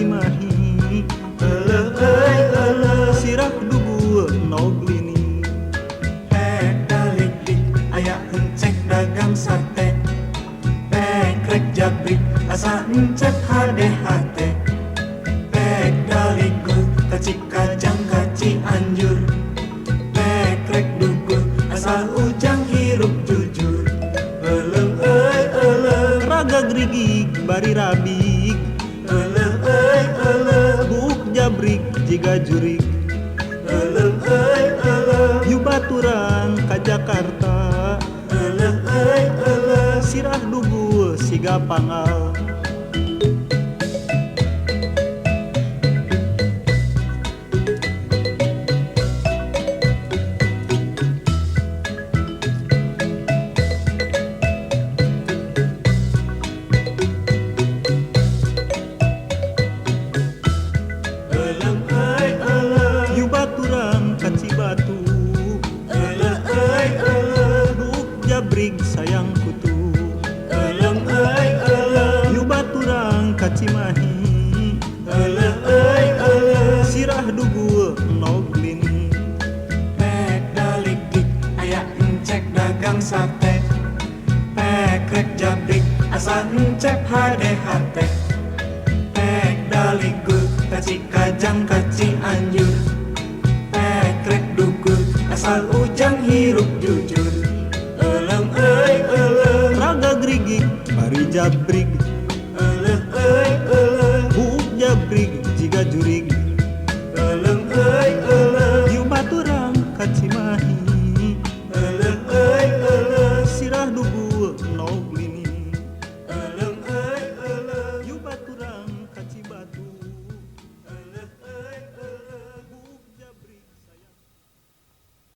Cimahi. Sirah dugu noglini. Dalik-dik aya encek dagang sate. Krek jabrik asa encep hade-hate. Daligur kaci kajang kaci anjur. Krek dugur asal ujang hirup jujur. Elem elem Raga grigig bari rabig. elem Buuk jabrik jiga jurig. elem Yubaturan ka Jakarta. Sirah dugu siga pangal. Yubaturan ka Cibatu. Buuk jabrig sayang kutu. Yubaturan ka Cimahi. Sirah dugu noglini. Dalik-dik aya encek dagang sate. Krek jabrik asa encep hade-hate. Daligur kaci kajang kaci anjur. Krek dugur asal ujang hirup jujur. Elem Raga grigig bari jabrig.